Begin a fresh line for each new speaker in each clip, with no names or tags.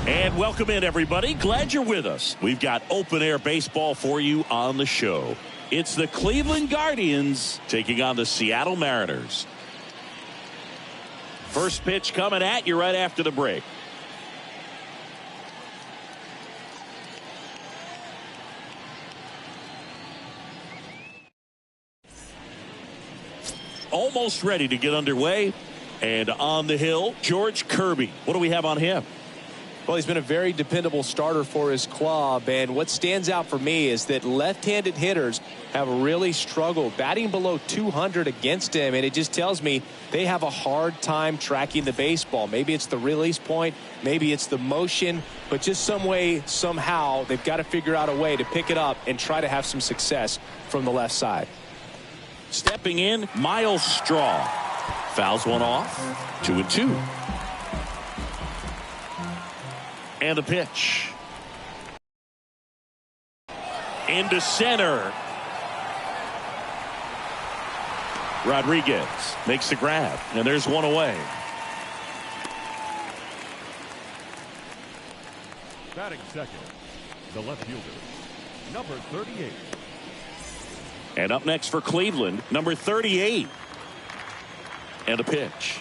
And welcome in, everybody. Glad you're with us. We've got open-air baseball for you on the show. It's the Cleveland Guardians taking on the Seattle Mariners. First pitch coming at you right after the break. Almost ready to get underway. And on the hill, George Kirby. What do we have on him?
Well, he's been a very dependable starter for his club, and what stands out for me is that left-handed hitters have really struggled batting below 200 against him, and it just tells me they have a hard time tracking the baseball. Maybe it's the release point, maybe it's the motion, but just some way, somehow, they've got to figure out a way to pick it up and try to have some success from the left side.
Stepping in, Miles Straw. Fouls one off. 2-2. And a pitch. Into center. Rodriguez makes the grab, and there's one away.
Batting second, the left fielder, number 38.
And up next for Cleveland, number 38. And a pitch.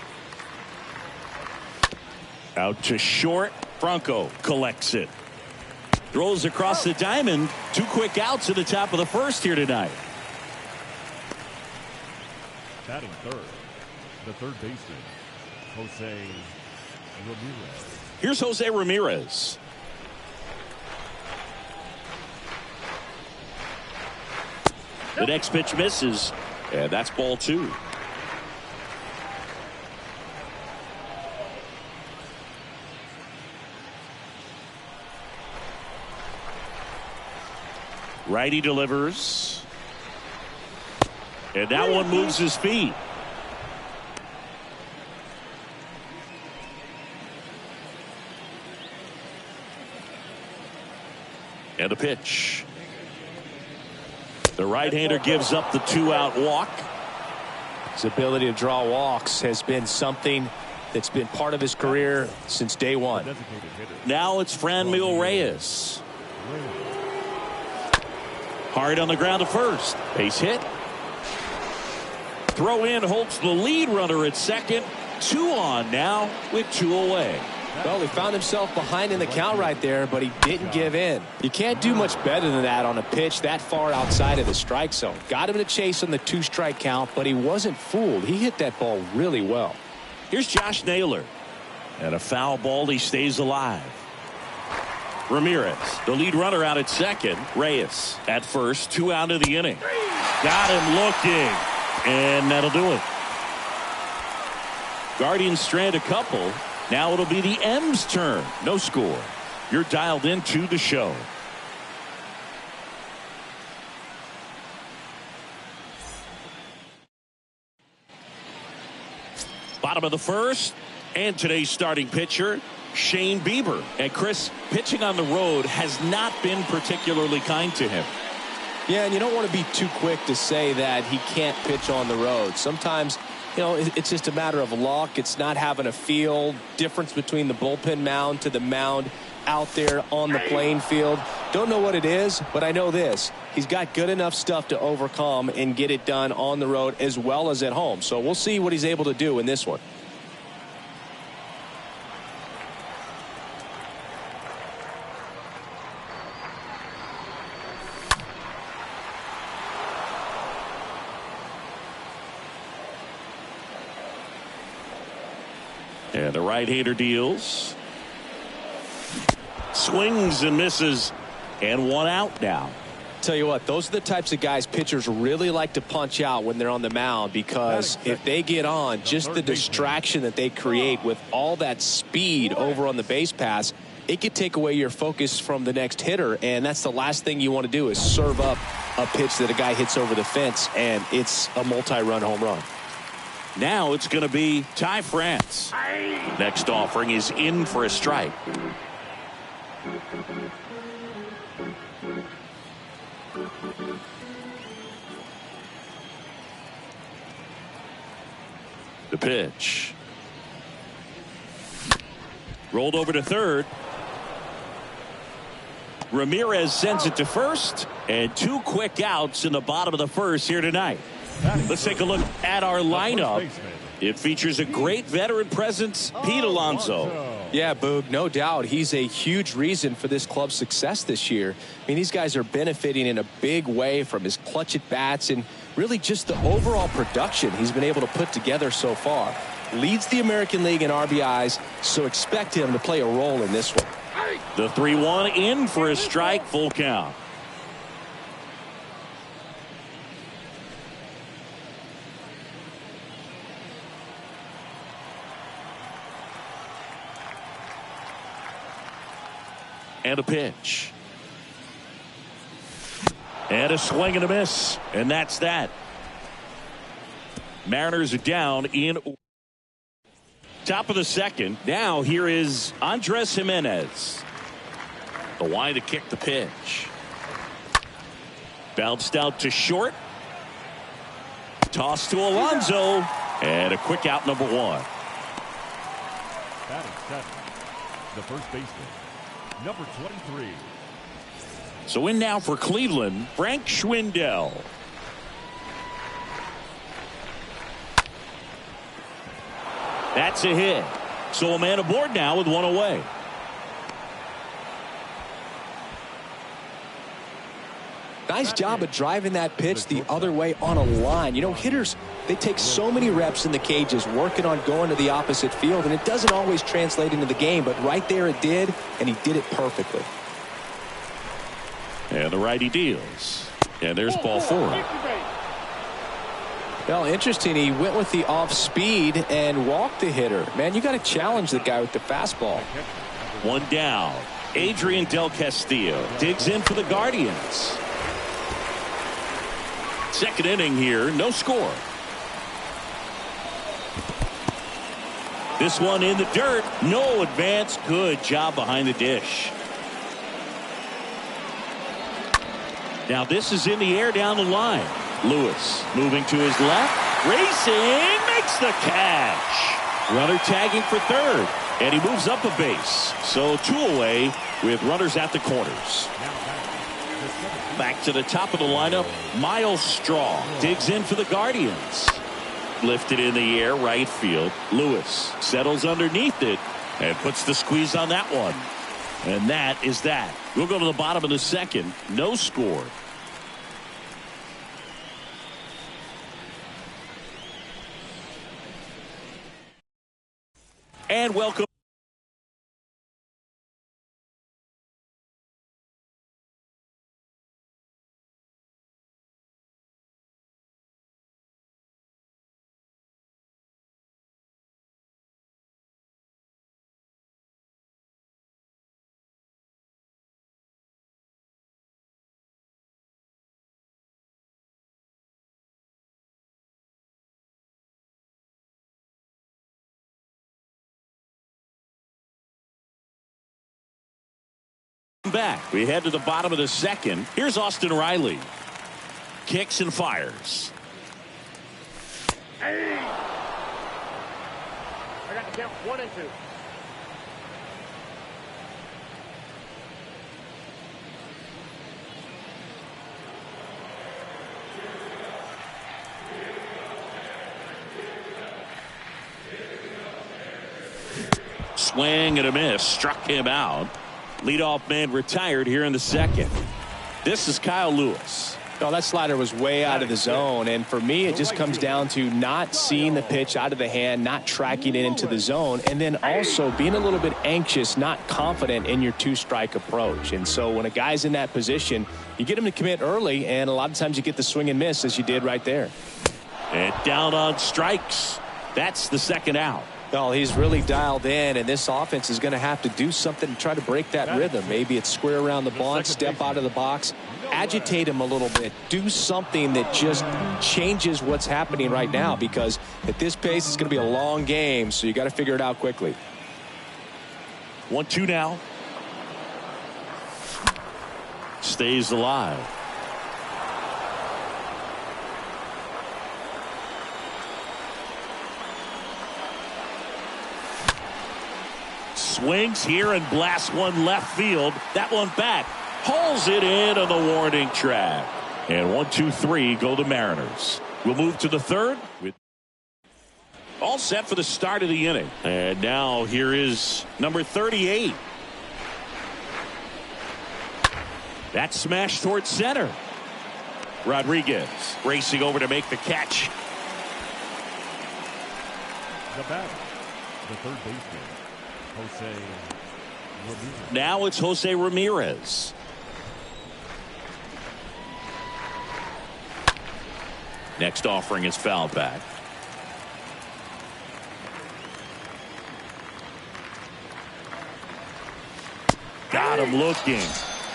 Out to short. Franco collects it. Throws across the diamond. 2 quick outs at the top of the first here tonight.
Batting third, the third baseman, Jose Ramirez.
Here's Jose Ramirez. The next pitch misses, and that's ball 2. Righty delivers. And that one moves his feet. And a pitch. The right-hander gives up the 2-out walk.
His ability to draw walks has been something that's been part of his career since day one.
Now it's Franmil Reyes. Hard on the ground to first. Base hit. Throw in holds the lead runner at second. 2 on now with 2 away.
Well, he found himself behind in the count right there, but he didn't give in. You can't do much better than that on a pitch that far outside of the strike zone. Got him to chase on the 2-strike count, but he wasn't fooled. He hit that ball really well.
Here's Josh Naylor. And a foul ball. He stays alive. Ramirez, the lead runner, out at second. Reyes at first. 2 out of the inning. Got him looking. And that'll do it. Guardians strand a couple. Now it'll be the M's turn. No score. You're dialed into the show. Bottom of the first. And today's starting pitcher, Shane Bieber. And Chris, pitching on the road has not been particularly kind to him.
Yeah, and you don't want to be too quick to say that he can't pitch on the road. Sometimes, you know, it's just a matter of luck. It's not having a feel. Difference between the bullpen mound to the mound out there on the playing field. Don't know what it is, but I know this. He's got good enough stuff to overcome and get it done on the road as well as at home. So we'll see what he's able to do in this one.
And the right-hander deals. Swings and misses, and one out now.
Tell you what, those are the types of guys pitchers really like to punch out when they're on the mound, because if they get on, just the distraction that they create with all that speed over on the base pass, it could take away your focus from the next hitter, and that's the last thing you want to do is serve up a pitch that a guy hits over the fence, and it's a multi-run home run.
Now it's going to be Ty France. Next offering is in for a strike. The pitch. Rolled over to third. Ramirez sends it to first, and 2 quick outs in the bottom of the first here tonight. Let's take a look at our lineup. It features a great veteran presence, Pete Alonso.
Yeah, Boog, no doubt. He's a huge reason for this club's success this year. I mean, these guys are benefiting in a big way from his clutch at bats and really just the overall production he's been able to put together so far. Leads the American League in RBIs, so expect him to play a role in this one.
The 3-1 in for a strike, full count. And a pitch. And a swing and a miss. And that's that. Mariners are down in top of the second. Now here is Andres Jimenez. The line to kick the pitch. Bounced out to short. Toss to Alonso. And a quick out, number 1.
Batting seven, the first baseman, number 23.
So in now for Cleveland, Frank Schwindel. That's a hit. So a man aboard now with 1 away.
Nice job of driving that pitch the other way on a line. You know, hitters, they take so many reps in the cages working on going to the opposite field, and it doesn't always translate into the game, but right there it did, and he did it perfectly.
And the righty deals. And there's ball 4.
Well, interesting. He went with the off speed and walked the hitter. Man, you got to challenge the guy with the fastball.
1 down. Adrian Del Castillo digs in for the Guardians. Second inning here, no score. This one in the dirt, no advance. Good job behind the dish. Now this is in the air down the line. Lewis moving to his left, racing, makes the catch. Runner tagging for third, and he moves up a base. So 2 away with runners at the corners. Back to the top of the lineup, Miles Straw digs in for the Guardians. Lifted in the air, right field. Lewis settles underneath it and puts the squeeze on that one. And that is that. We'll go to the bottom of the second. No score. And welcome. Back. We head to the bottom of the second. Here's Austin Riley. Kicks and fires.
Hey! I got to count 1 and 2.
Swing and a miss. Struck him out. Leadoff man retired here in the second. This is Kyle Lewis.
Oh, that slider was way out of the zone, and for me it just comes down to not seeing the pitch out of the hand, not tracking it into the zone, and then also being a little bit anxious, not confident in your two-strike approach. And so when a guy's in that position, you get him to commit early, and a lot of times you get the swing and miss as you did right there.
And down on strikes. That's the second out.
Well, he's really dialed in, and this offense is going to have to do something to try to break that rhythm. Maybe it's square around the bunt, step out of the box, agitate him a little bit, do something that just changes what's happening right now, because at this pace it's going to be a long game, so you got to figure it out quickly.
1-2 now. Stays alive. Swings here and blasts one left field. That one back. Hauls it in on the warning track. And 1-2-3 go the Mariners. We'll move to the third. All set for the start of the inning. And now here is number 38. That smash towards center. Rodriguez racing over to make the catch.
The batter, the third baseman, Jose Ramirez.
Now it's Jose Ramirez. Next offering is fouled back. Got him looking.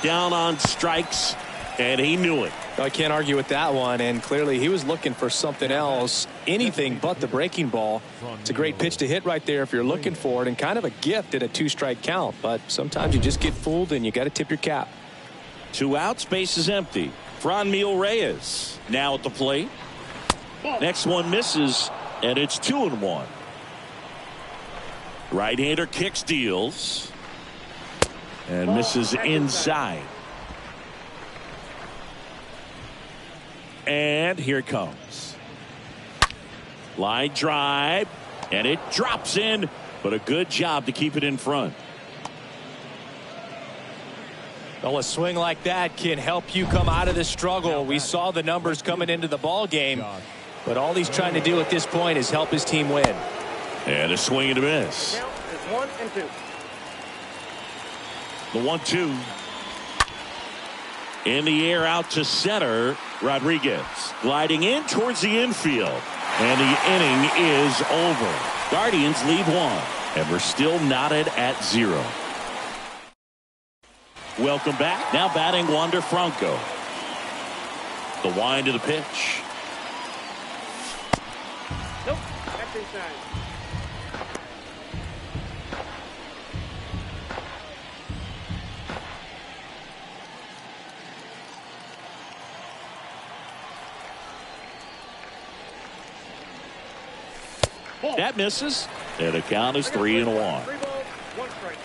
Down on strikes, and he knew it.
I can't argue with that one, and clearly he was looking for something else, anything but the breaking ball. It's a great pitch to hit right there if you're looking for it, and kind of a gift at a two-strike count, but sometimes you just get fooled and you got to tip your cap.
2 outs, base is empty. Franmil Reyes now at the plate. Next one misses, and it's 2-1. Right-hander kicks, deals, and misses inside. And here it comes. Line drive, and it drops in, but a good job to keep it in front.
Well, a swing like that can help you come out of this struggle. We saw the numbers coming into the ball game, but all he's trying to do at this point is help his team win.
And a swing and a miss.
Count is 1-2.
The 1-2. In the air out to center. Rodriguez gliding in towards the infield. And the inning is over. Guardians lead 1. And we're still knotted at 0. Welcome back. Now batting Wander Franco. The wind of the pitch.
Nope. That's inside.
That misses. And the count is 3-1.
3 balls, 1 strike.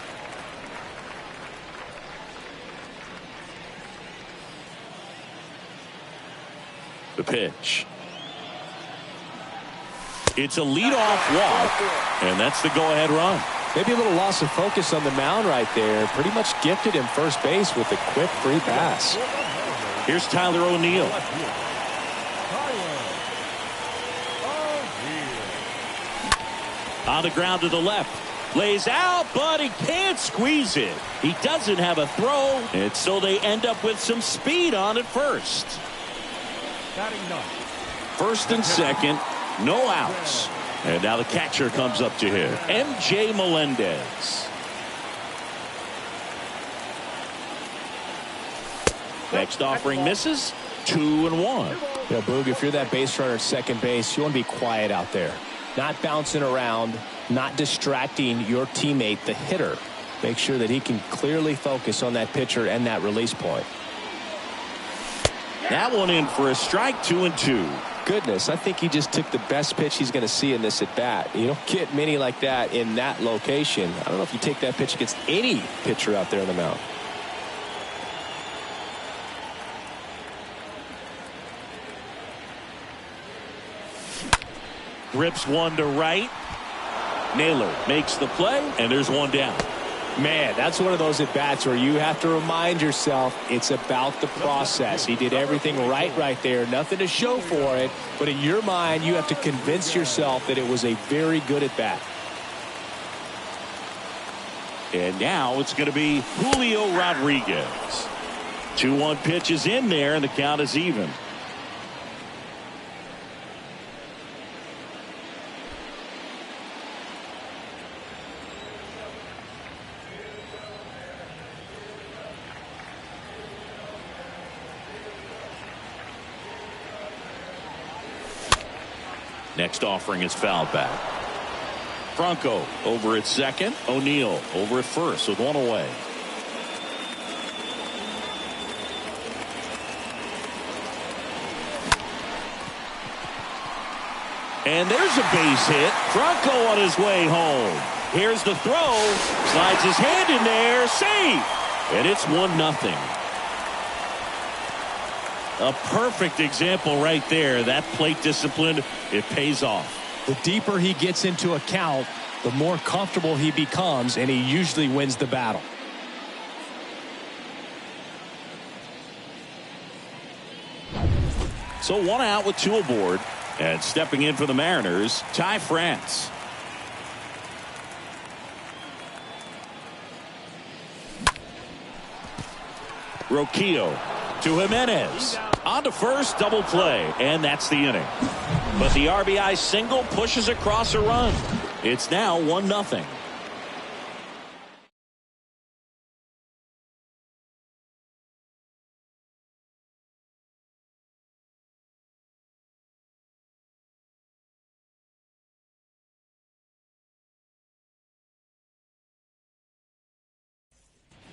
The pitch. It's a leadoff walk, and that's the go-ahead run.
Maybe a little loss of focus on the mound right there. Pretty much gifted him first base with a quick free pass.
Here's Tyler O'Neill. On the ground to the left. Lays out, but he can't squeeze it. He doesn't have a throw, and so they end up with some speed on at first. First and second, no outs. And now the catcher comes up to him, MJ Melendez. Next offering misses. 2-1.
Yeah, Boog, if you're that base runner at second base, you want to be quiet out there. Not bouncing around, not distracting your teammate, the hitter. Make sure that he can clearly focus on that pitcher and that release point.
That one in for a strike. 2-2.
Goodness, I think he just took the best pitch he's going to see in this at bat. You don't get many like that in that location. I don't know if you take that pitch against any pitcher out there on the mound. Grips one to right.
Naylor makes the play, and there's one down.
Man, that's one of those at-bats where you have to remind yourself it's about the process. He did everything right there. Nothing to show for it. But in your mind, you have to convince yourself that it was a very good at-bat.
And now it's going to be Julio Rodriguez. 2-1 pitch is in there, and the count is even. Next offering is fouled back. Franco over at second. O'Neill over at first with one away. And there's a base hit. Franco on his way home. Here's the throw. Slides his hand in there. Safe. And it's 1-0. A perfect example right there. That plate discipline, it pays off.
The deeper he gets into a count, the more comfortable he becomes, and he usually wins the battle.
So 1 out with 2 aboard. And stepping in for the Mariners, Ty France. Roquillo to Jimenez. On to first, double play, and that's the inning. But the RBI single pushes across a run. It's now 1-0.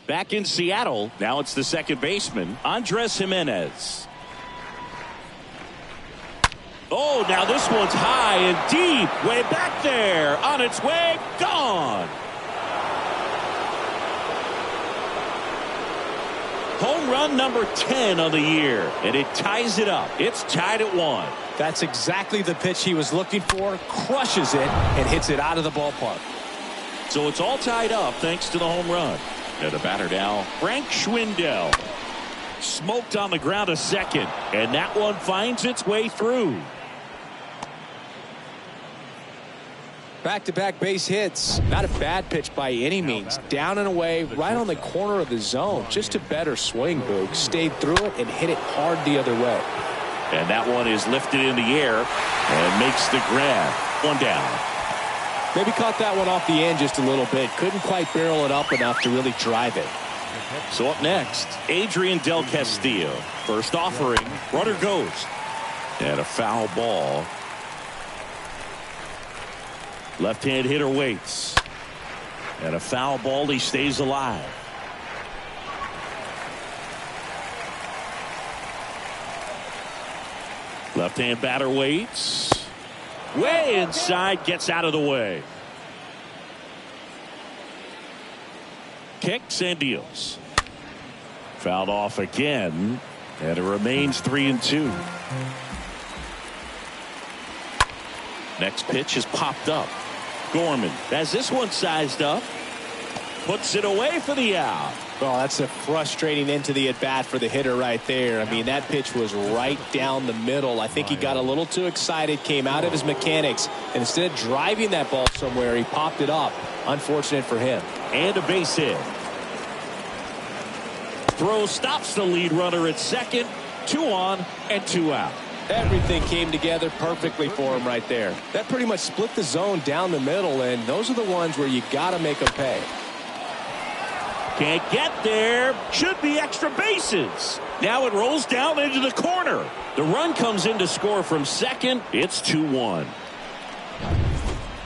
Back in Seattle, now it's the second baseman, Andres Jimenez. Oh, now this one's high and deep, way back there, on its way, gone. Home run number 10 of the year, and it ties it up. It's tied at 1.
That's exactly the pitch he was looking for, crushes it, and hits it out of the ballpark.
So it's all tied up thanks to the home run. And the batter now, Frank Schwindel. Smoked on the ground a second, and that one finds its way through.
Back-to-back base hits. Not a bad pitch by any means. Down and away, right on the corner of the zone. Just a better swing, Boog. Stayed through it and hit it hard the other way.
And that one is lifted in the air and makes the grab. 1 down.
Maybe caught that one off the end just a little bit. Couldn't quite barrel it up enough to really drive it.
So up next, Adrian Del Castillo. First offering, runner goes. And a foul ball. Left-hand hitter waits. And a foul ball, he stays alive. Left-hand batter waits. Way inside, gets out of the way. Kicks and deals. Fouled off again, and it remains 3-2. Next pitch is popped up. Gorman has this one sized up. Puts it away for the out.
Oh, that's a frustrating end to the at-bat for the hitter right there. I mean, that pitch was right down the middle. I think he got a little too excited, came out of his mechanics, and instead of driving that ball somewhere, he popped it up. Unfortunate for him.
And a base hit. Throw stops the lead runner at second. 2 on and 2 out.
Everything came together perfectly for him right there. That pretty much split the zone down the middle, and those are the ones where you got to make them pay.
Can't get there. Should be extra bases. Now it rolls down into the corner. The run comes in to score from second. It's 2-1.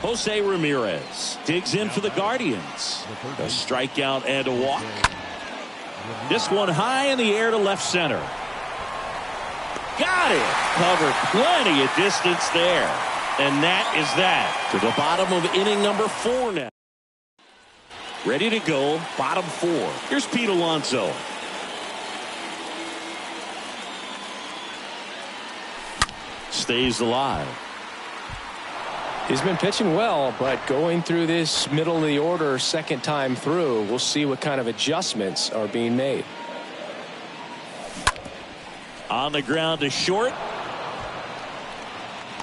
Jose Ramirez digs in for the Guardians. A strikeout and a walk. This one high in the air to left center. Got it. Covered plenty of distance there. And that is that. To the bottom of inning number 4 now. Ready to go, bottom 4. Here's Pete Alonso. Stays alive.
He's been pitching well, but going through this middle of the order second time through, we'll see what kind of adjustments are being made.
On the ground to short.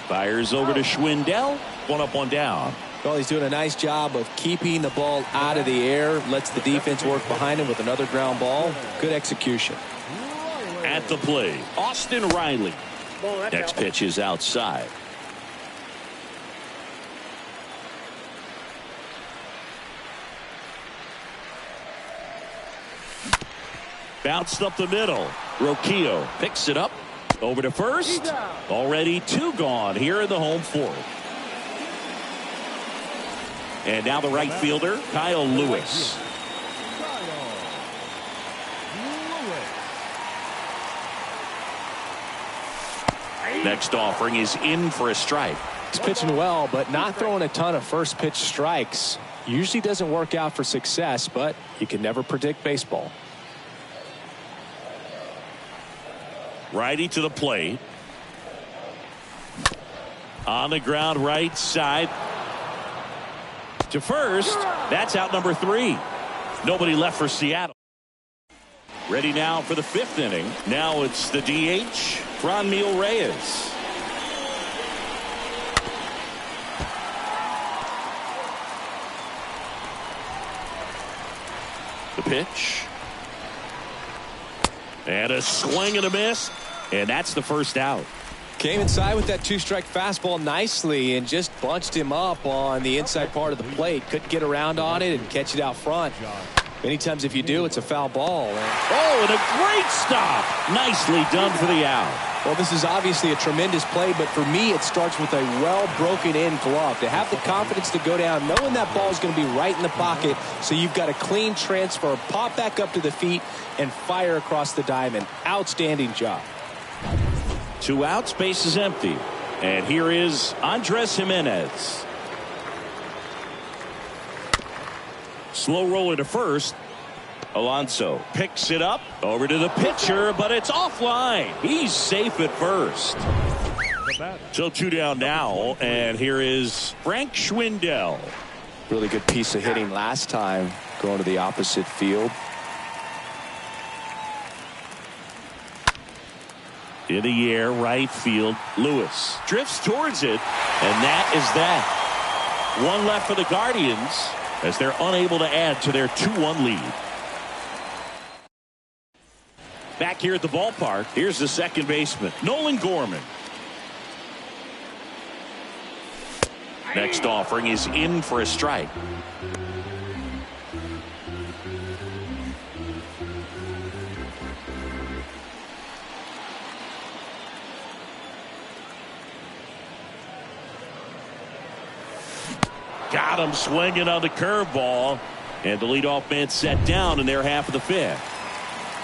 Fires over to Schwindel. One up, one down.
Well, he's doing a nice job of keeping the ball out of the air. Lets the defense work behind him with another ground ball. Good execution.
At the plate, Austin Riley. Next pitch is outside. Bounced up the middle. Roquillo picks it up. Over to first. Already two gone here in the home fourth. And now the right fielder, Kyle Lewis. Next offering is in for a strike.
He's pitching well, but not throwing a ton of first pitch strikes. Usually doesn't work out for success, but you can never predict baseball.
Righty to the plate. On the ground right side. To first. That's out number 3. Nobody left for Seattle. Ready now for the 5th inning. Now it's the DH, Franmil Reyes. The pitch. And a swing and a miss. And that's the first out.
Came inside with that 2-strike fastball nicely and just bunched him up on the inside part of the plate. Couldn't get around on it and catch it out front. Many times if you do, it's a foul ball.
Oh, and a great stop. Nicely done for the out.
Well, this is obviously a tremendous play, but for me, it starts with a well-broken-in glove. To have the confidence to go down, knowing that ball is going to be right in the pocket, so you've got a clean transfer, pop back up to the feet, and fire across the diamond. Outstanding job.
2 outs, base is empty. And here is Andres Jimenez. Slow roller to first. Alonso picks it up over to the pitcher, but it's offline. He's safe at first. So 2 down now, and here is Frank Schwindel.
Really good piece of hitting last time, going to the opposite field.
In the air, right field. Lewis drifts towards it, and that is that. 1 left for the Guardians as they're unable to add to their 2-1 lead. Back here at the ballpark, here's the second baseman, Nolan Gorman. Next offering is in for a strike. Got him swinging on the curveball. And the leadoff man set down in their half of the 5th.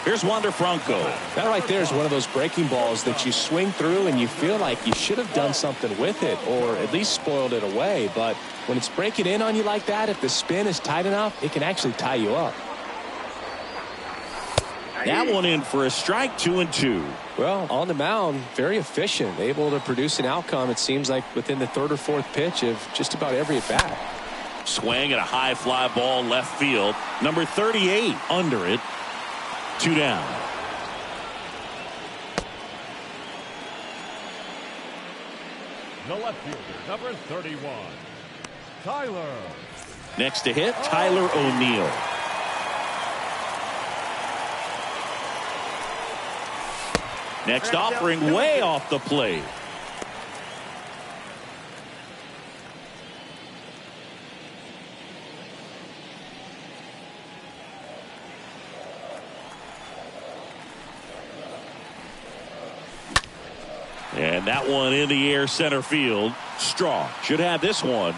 Here's Wander Franco.
That right there is one of those breaking balls that you swing through and you feel like you should have done something with it or at least spoiled it away. But when it's breaking in on you like that, if the spin is tight enough, it can actually tie you up.
That one in for a strike, 2-2.
Well, on the mound, very efficient, able to produce an outcome, it seems like, within the 3rd or 4th pitch of just about every at-bat.
Swing and a high fly ball left field. Number 38 under it. 2 down.
The left fielder, number 31, Tyler.
Next to hit, Tyler O'Neill. Next offering way off the plate. And that one in the air center field. Straw should have this one.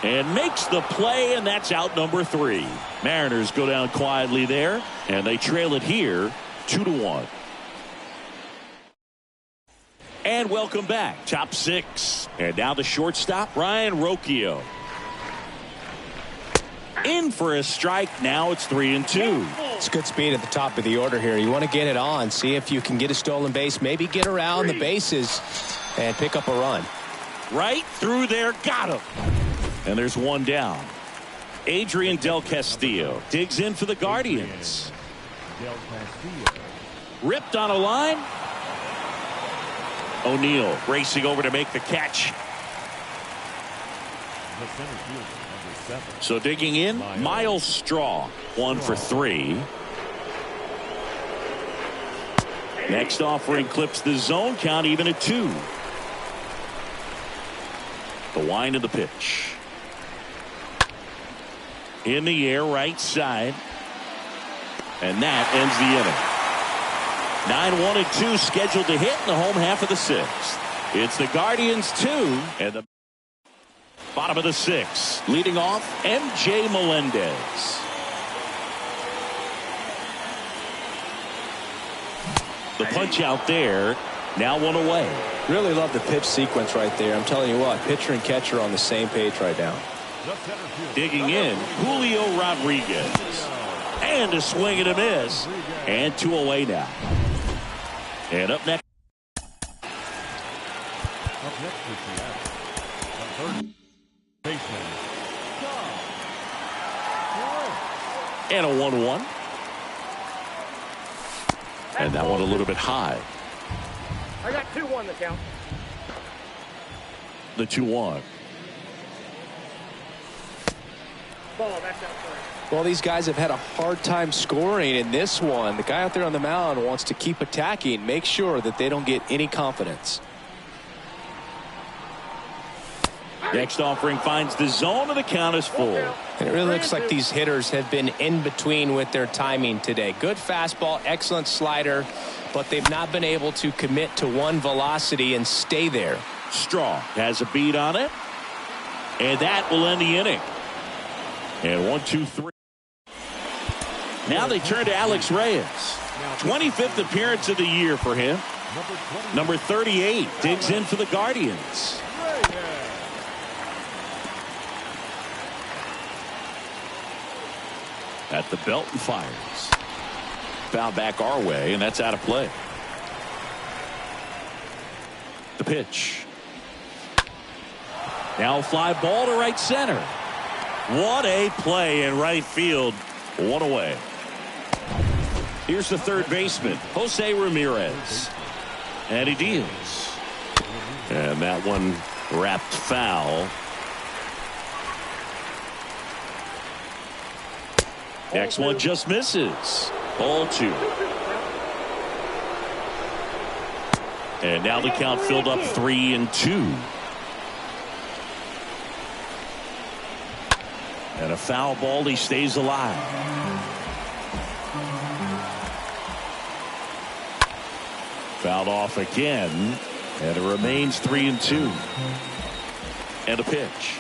And makes the play, and that's out number 3. Mariners go down quietly there, and they trail it here 2-1. And welcome back. Top 6. And now the shortstop, Ryan Roquillo. In for a strike. Now it's 3-2.
It's good speed at the top of the order here. You want to get it on, see if you can get a stolen base, maybe get around the bases and pick up a run.
Right through there. Got him. And there's one down. Adrian Del Castillo digs in for the Guardians.
Del Castillo.
Ripped on a line. O'Neal racing over to make the catch.
The center fielder, number 7.
So digging in, Miles Straw. 1 for 3. Next offering clips the zone count even at 2. The wind of the pitch. In the air, right side. And that ends the inning. 9-1-2 scheduled to hit in the home half of the 6th. It's the Guardians 2 and the bottom of the 6th. Leading off, MJ Melendez. The punch out there. Now 1 away.
Really love the pitch sequence right there. I'm telling you what, pitcher and catcher on the same page right now.
Digging in, Julio Rodriguez. And a swing and a miss. And 2 away now. And up next.
Up next for Seattle. The third baseman.
And a 1-1. And that one a little bit high.
I got 2-1 the count.
The 2-1.
Ball, that's outside.
Well, these guys have had a hard time scoring in this one. The guy out there on the mound wants to keep attacking, make sure that they don't get any confidence.
Next offering finds the zone, and the count is full.
And it really looks like these hitters have been in between with their timing today. Good fastball, excellent slider, but they've not been able to commit to one velocity and stay there.
Straw has a beat on it, and that will end the inning. And 1, 2, 3. Now they turn to Alex Reyes. 25th appearance of the year for him. Number 38 digs in for the Guardians. At the belt and fires. Foul back our way, and that's out of play. The pitch. Now fly ball to right center. What a play in right field. 1 away. Here's the third baseman, Jose Ramirez. And he deals. And that one wrapped foul. Next one just misses. Ball 2. And now the count filled up 3-2. And a foul ball, he stays alive. Fouled off again. And it remains 3-2. And a pitch.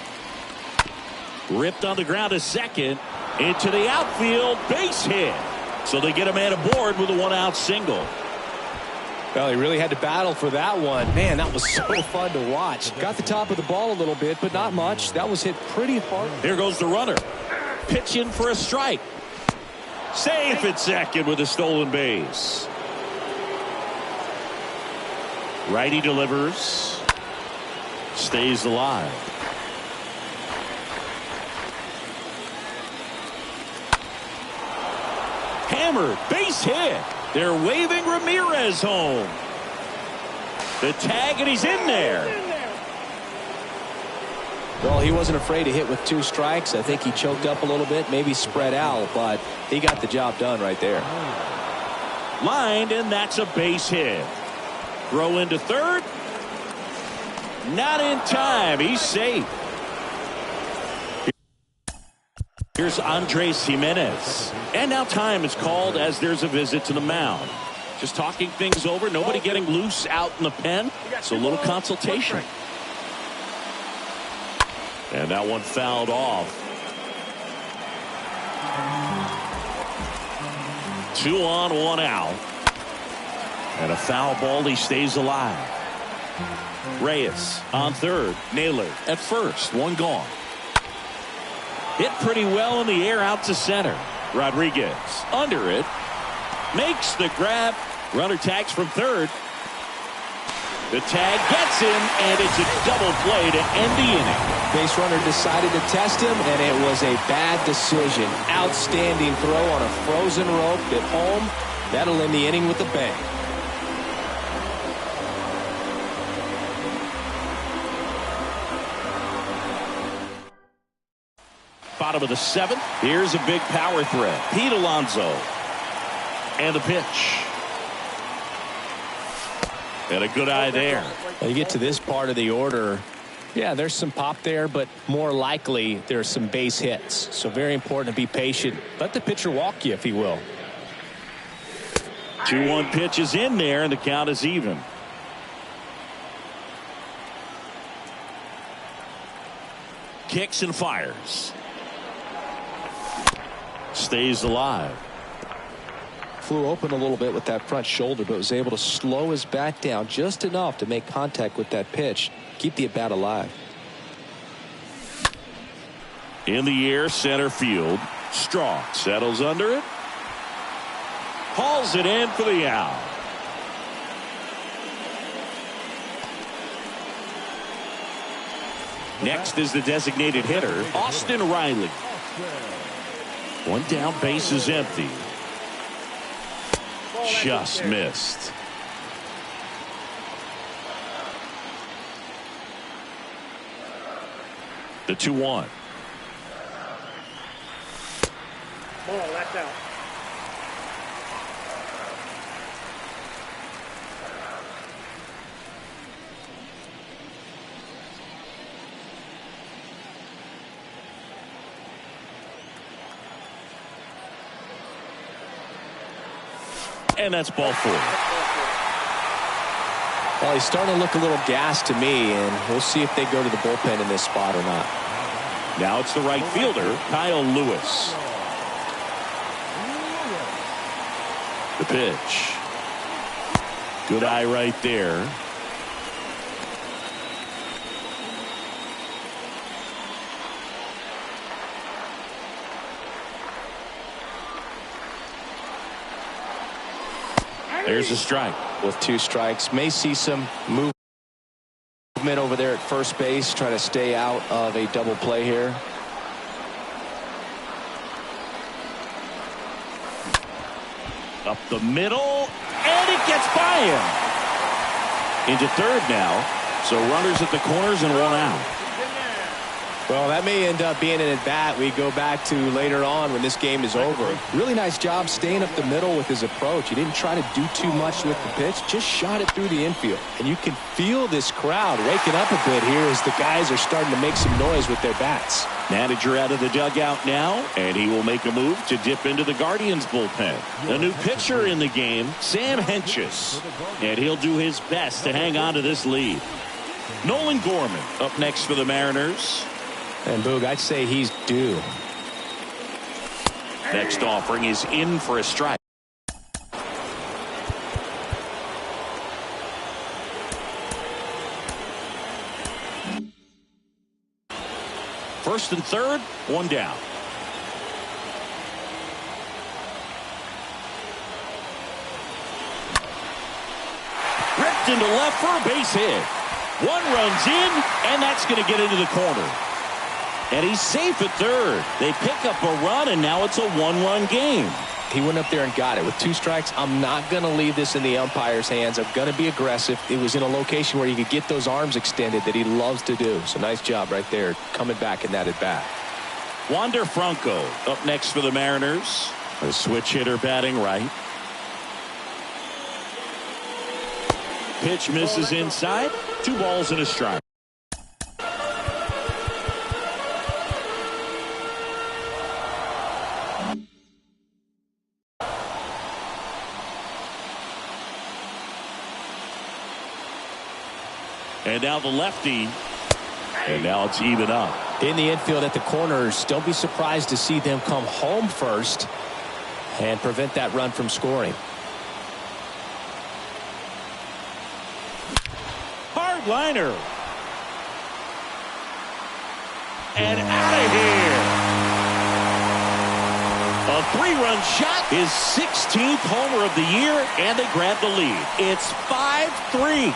Ripped on the ground to second. Into the outfield, base hit. So they get a man aboard with a 1-out single.
Well, he really had to battle for that one. Man, that was so fun to watch. Got the top of the ball a little bit, but not much. That was hit pretty hard.
Here goes the runner. Pitch in for a strike. Safe at second with a stolen base. Righty delivers. Stays alive. Hammered, base hit. They're waving Ramirez home. The tag, and he's in there.
Well, he wasn't afraid to hit with 2 strikes. I think he choked up a little bit, maybe spread out, but he got the job done right there.
Lined, and that's a base hit. Throw into third. Not in time. He's safe. Here's Andres Jimenez. And now time is called as there's a visit to the mound. Just talking things over. Nobody getting loose out in the pen. So a little consultation. And that one fouled off. 2 on, 1 out. And a foul ball. He stays alive. Reyes on third. Naylor at first. 1 gone. Hit pretty well in the air out to center. Rodriguez under it. Makes the grab. Runner tags from third. The tag gets him, and it's a double play to end the inning.
Base runner decided to test him, and it was a bad decision. Outstanding throw on a frozen rope at home. That'll end the inning with a bang.
Bottom of the seventh. Here's a big power threat. Pete Alonso. And the pitch. And a good eye there.
When you get to this part of the order, yeah, there's some pop there, but more likely there's some base hits. So very important to be patient. Let the pitcher walk you, if he will.
2-1 pitch is in there, and the count is even. Kicks and fires. Stays alive.
Flew open a little bit with that front shoulder, but was able to slow his bat down just enough to make contact with that pitch. Keep the at-bat alive.
In the air, center field. Strong settles under it. Hauls it in for the out. Next is the designated hitter, Austin Riley. One down, base is empty. Just missed. The 2-1.
Ball, that's out.
And that's ball 4.
Well, he's starting to look a little gassed to me, and we'll see if they go to the bullpen in this spot or not.
Now it's the right fielder, Kyle Lewis. The pitch. Good eye right there. There's a strike.
With 2 strikes, may see some movement over there at first base, trying to stay out of a double play here.
Up the middle, and it gets by him. Into third now, so runners at the corners and 1 out.
Well, that may end up being an at-bat we go back to later on when this game is over. Really nice job staying up the middle with his approach. He didn't try to do too much with the pitch, just shot it through the infield. And you can feel this crowd waking up a bit here as the guys are starting to make some noise with their bats.
Manager out of the dugout now, and he will make a move to dip into the Guardians bullpen. A new pitcher in the game, Sam Hentges, and he'll do his best to hang on to this lead. Nolan Gorman up next for the Mariners.
And Boog, I'd say he's due.
Next offering is in for a strike. First and third, 1 down. Ripped into left for a base hit. 1 runs in, and that's going to get into the corner. And he's safe at third. They pick up a run, and now it's a 1-run game.
He went up there and got it. With 2 strikes, I'm not going to leave this in the umpire's hands. I'm going to be aggressive. It was in a location where he could get those arms extended that he loves to do. So nice job right there, coming back in that at-bat.
Wander Franco up next for the Mariners. A switch hitter batting right. Pitch misses inside. 2 balls and a strike. And now the lefty. And now it's even up.
In the infield at the corners, don't be surprised to see them come home first and prevent that run from scoring.
Hard liner. And out of here. A 3-run shot, his 16th homer of the year, and they grab the lead. It's 5-3.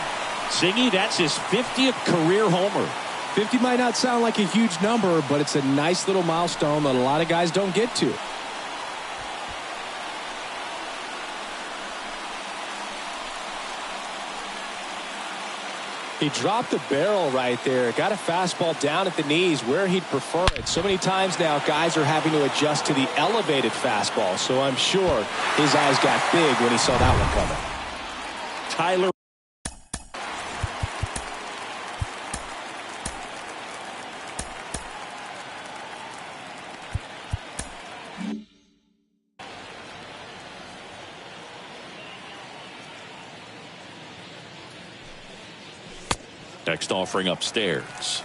Siggy, that's his 50th career homer.
50 might not sound like a huge number, but it's a nice little milestone that a lot of guys don't get to. He dropped the barrel right there. Got a fastball down at the knees where he'd prefer it. So many times now guys are having to adjust to the elevated fastball. So I'm sure his eyes got big when he saw that one coming.
Tyler. Next offering upstairs.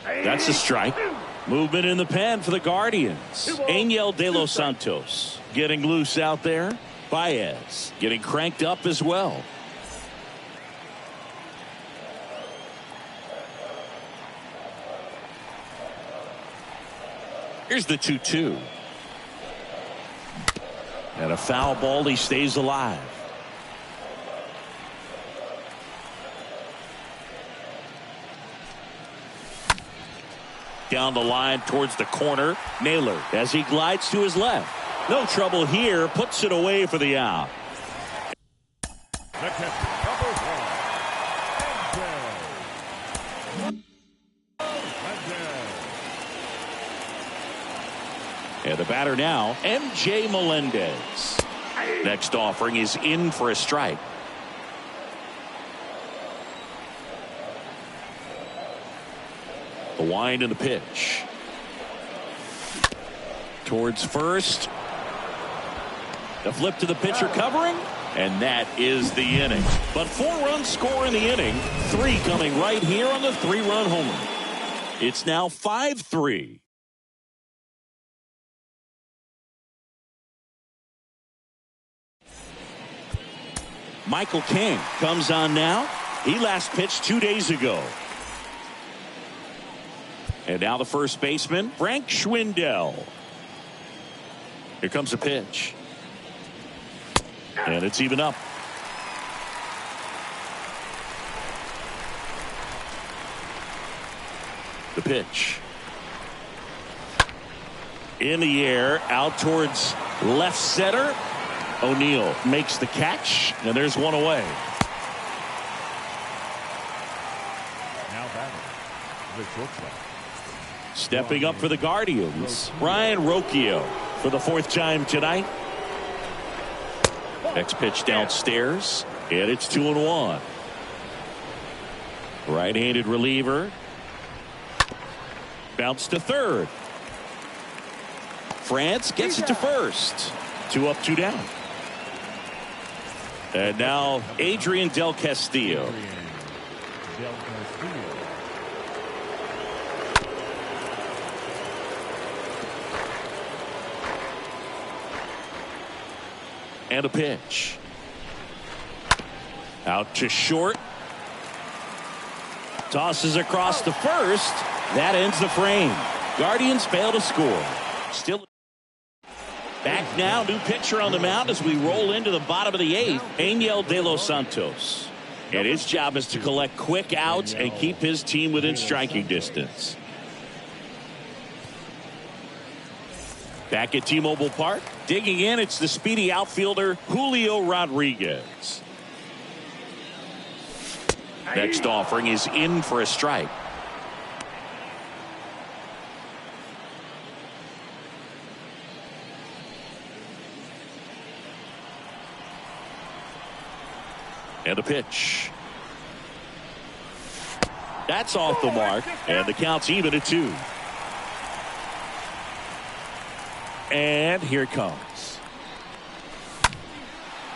That's a strike. Movement in the pen for the Guardians. Angel De Los Santos getting loose out there. Baez getting cranked up as well. Here's the 2-2. And a foul ball. He stays alive. Down the line towards the corner. Naylor as he glides to his left. No trouble here. Puts it away for the out.
The catcher, number 1,
And the batter now, MJ Melendez. Next offering is in for a strike. The wind and the pitch. Towards first. The flip to the pitcher covering. And that is the inning. But 4 runs score in the inning. 3 coming right here on the 3-run homer. It's now 5-3. Michael King comes on now. He last pitched 2 days ago. And now the first baseman, Frank Schwindel. Here comes a pitch. And it's even up. The pitch. In the air, out towards left center. O'Neill makes the catch, and there's one away.
now batting, the shortstop.
Stepping up for the Guardians, Ryan Rocchio for the 4th time tonight. Next pitch downstairs, and it's 2-1. Right-handed reliever. Bounce to third. France gets it to first. 2 up, 2 down. And now Adrian Del Castillo. And a pitch. Out to short. Tosses across the first. That ends the frame. Guardians fail to score. Still back now. New pitcher on the mound as we roll into the bottom of the 8th. Angel De Los Santos. And his job is to collect quick outs and keep his team within striking distance. Back at T-Mobile Park. Digging in, it's the speedy outfielder Julio Rodriguez. Next offering is in for a strike. And a pitch. That's off the mark, and the count's even at 2. And here it comes.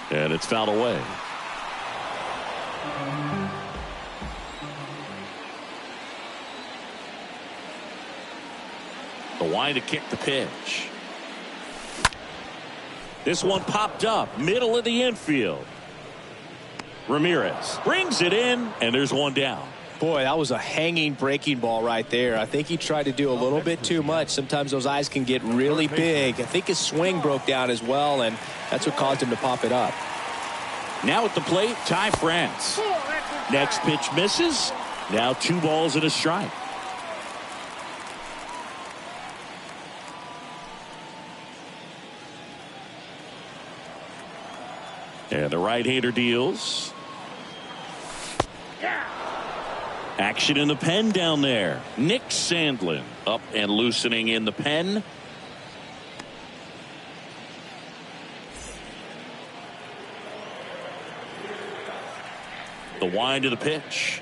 And it's fouled away. The wind to kick the pitch. This one popped up, middle of the infield. Ramirez brings it in, and there's one down.
Boy, that was a hanging breaking ball right there. I think he tried to do a little bit too much. Sometimes those eyes can get really big. I think his swing broke down as well, and that's what caused him to pop it up.
Now at the plate, Ty France. Next pitch misses. Now 2 balls and a strike. And the right-hander deals. Action in the pen down there. Nick Sandlin up and loosening in the pen. The wind of the pitch.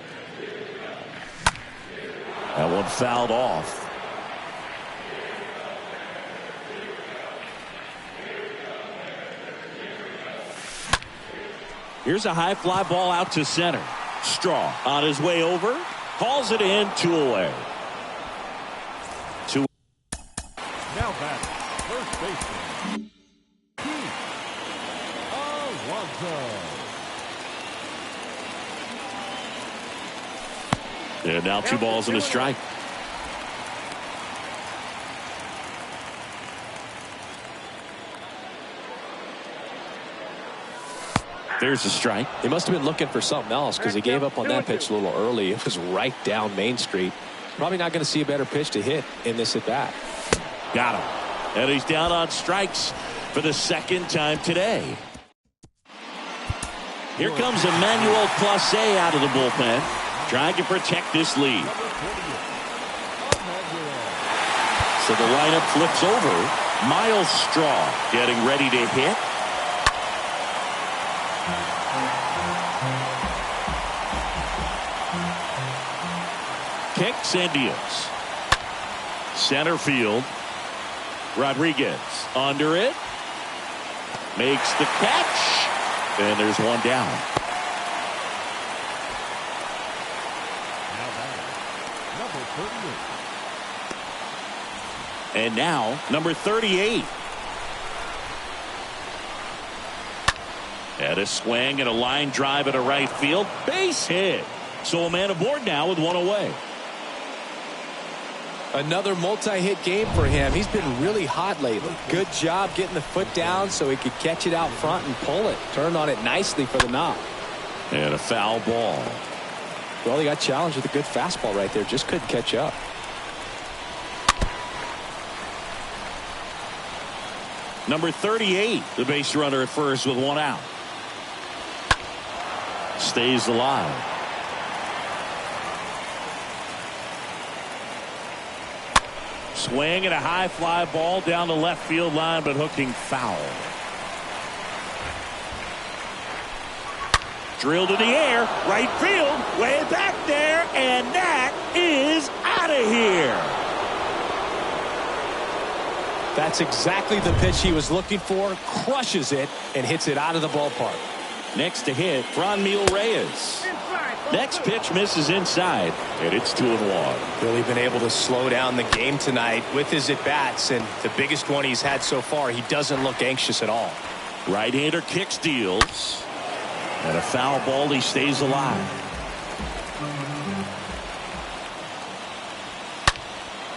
That one fouled off. Here's a high fly ball out to center. Straw on his way over. Calls it in, 2 away.
Now back, first baseman, Keith Alonso.
And now 2 balls and a strike. There's a strike.
He must have been looking for something else because he gave up on that pitch a little early. It was right down Main Street. Probably not going to see a better pitch to hit in this at bat.
Got him. And he's down on strikes for the 2nd time today. Here comes Emmanuel Clase out of the bullpen, trying to protect this lead. So the lineup flips over. Miles Straw getting ready to hit. Kicks and deals. Center field. Rodriguez under it. Makes the catch. And there's one down.
Now batting, number 38.
And now number 38. And a swing and a line drive at a right field. Base hit. So a man aboard now with 1 away.
Another multi-hit game for him. He's been really hot lately. Good job getting the foot down so he could catch it out front and pull it. Turned on it nicely for the knock.
And a foul ball.
Well, he got challenged with a good fastball right there. Just couldn't catch up.
Number 38, the base runner at first with 1 out. Stays alive. Swing and a high fly ball down the left field line, but hooking foul. Drilled in the air, right field, way back there, and that is out of here.
That's exactly the pitch he was looking for. Crushes it and hits it out of the ballpark.
Next to hit, Franmil Reyes. Next pitch misses inside, and it's 2-1.
Really been able to slow down the game tonight with his at-bats, and the biggest one he's had so far, he doesn't look anxious at all.
Right-hander kicks, deals. And a foul ball, he stays alive.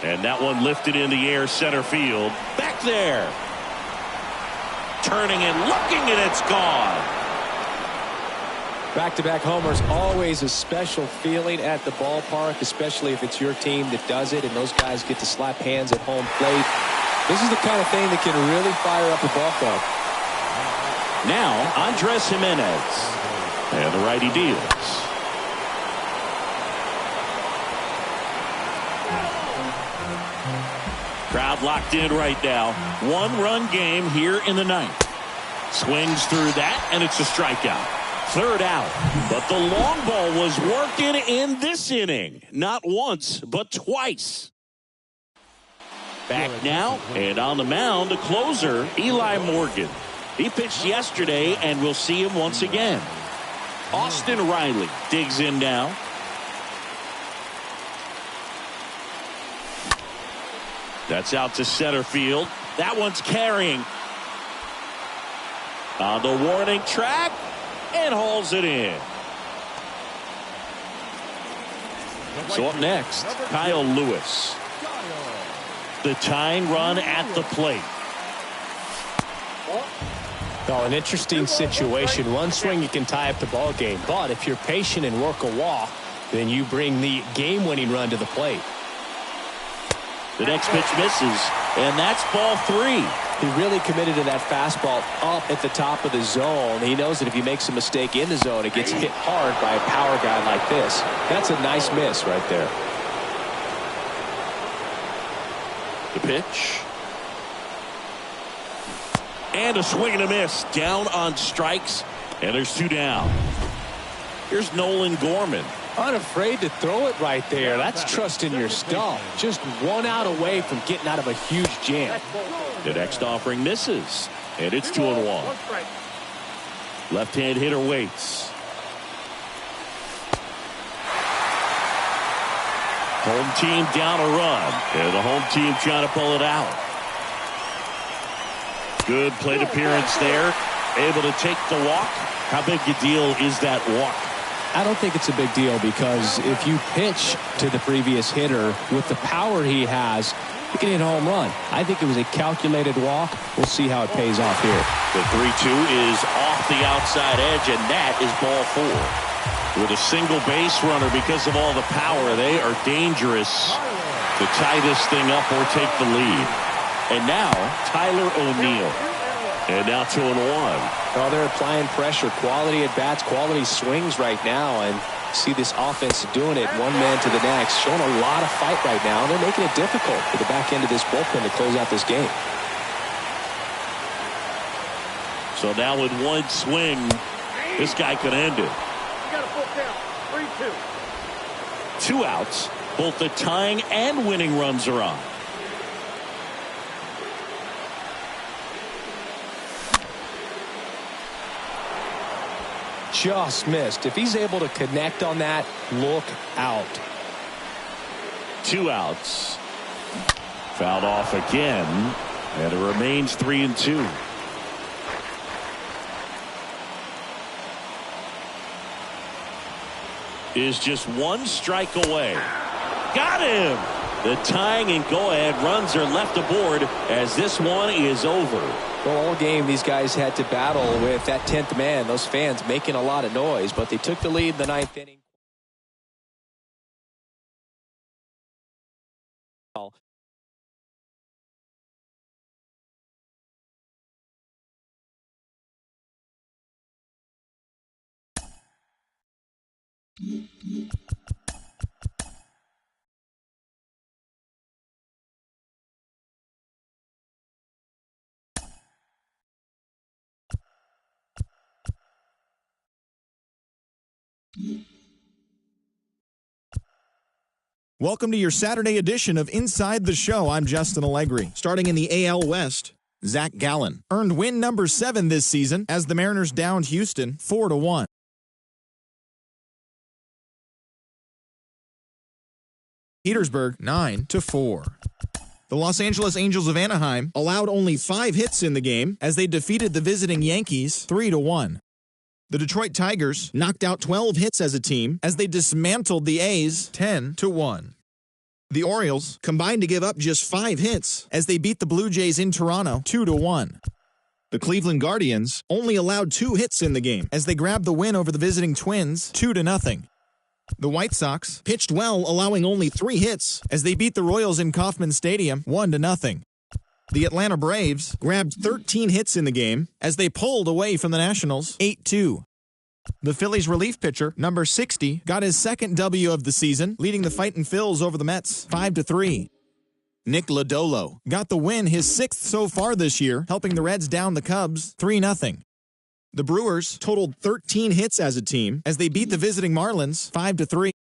And that one lifted in the air, center field. Back there. Turning and looking, and it's gone.
Back-to-back homers, always a special feeling at the ballpark, especially if it's your team that does it and those guys get to slap hands at home plate. This is the kind of thing that can really fire up a ball club.
Now, Andres Jimenez. And the righty deals. Crowd locked in right now. 1-run game here in the 9th. Swings through that, and it's a strikeout. 3rd out, but the long ball was working in this inning. Not once, but twice. Back now, and on the mound, the closer, Eli Morgan. He pitched yesterday, and we'll see him once again. Austin Riley digs in now. That's out to center field. That one's carrying. On the warning track. And hauls it in. So up next, Kyle Lewis. The tying run at the plate.
Oh, an interesting situation. One swing, you can tie up the ball game. But if you're patient and work a walk, then you bring the game-winning run to the plate.
The next pitch misses, and that's ball 3.
He really committed to that fastball up at the top of the zone. He knows that if he makes a mistake in the zone, it gets hit hard by a power guy like this. That's a nice miss right there.
The pitch. And a swing and a miss. Down on strikes, and there's 2 down. Here's Nolan Gorman.
Unafraid to throw it right there. That's trusting your stuff. Just 1 out away from getting out of a huge jam.
The next offering misses, and it's 2-1. Left-hand hitter waits. Home team down a run, and the home team trying to pull it out. Good plate appearance there. Able to take the walk. How big a deal is that walk?
I don't think it's a big deal, because if you pitch to the previous hitter with the power he has, you can hit a home run. I think it was a calculated walk. We'll see how it pays off here.
The 3-2 is off the outside edge, and that is ball 4. With a single base runner, because of all the power, they are dangerous to tie this thing up or take the lead. And now, Tyler O'Neill. And now 2-1.
Well, they're applying pressure. Quality at bats, quality swings right now. And see this offense doing it one man to the next. Showing a lot of fight right now. And they're making it difficult for the back end of this bullpen to close out this game.
So now with one swing, this guy could end it.
You got a full count. 3-2.
2 outs. Both the tying and winning runs are on.
Just missed. If he's able to connect on that, look out.
2 outs. Fouled off again, and it remains 3-2. Is just 1 strike away. Got him! The tying and go-ahead runs are left aboard as this one is over.
Well, all game these guys had to battle with that 10th man. Those fans making a lot of noise, but they took the lead in the 9th inning.
Welcome to your Saturday edition of Inside the Show. I'm Justin Allegri. Starting in the AL West, Zach Gallen earned win number 7 this season as the Mariners downed Houston 4-1. Petersburg 9-4. The Los Angeles Angels of Anaheim allowed only 5 hits in the game as they defeated the visiting Yankees 3-1. The Detroit Tigers knocked out 12 hits as a team as they dismantled the A's 10-1. The Orioles combined to give up just 5 hits as they beat the Blue Jays in Toronto 2-1. The Cleveland Guardians only allowed 2 hits in the game as they grabbed the win over the visiting Twins 2-0. The White Sox pitched well, allowing only 3 hits as they beat the Royals in Kauffman Stadium 1-0. The Atlanta Braves grabbed 13 hits in the game as they pulled away from the Nationals 8-2. The Phillies relief pitcher, number 60, got his second W of the season, leading the Fightin' Phils over the Mets 5-3. Nick Lodolo got the win, his 6th so far this year, helping the Reds down the Cubs 3-0. The Brewers totaled 13 hits as a team as they beat the visiting Marlins 5-3.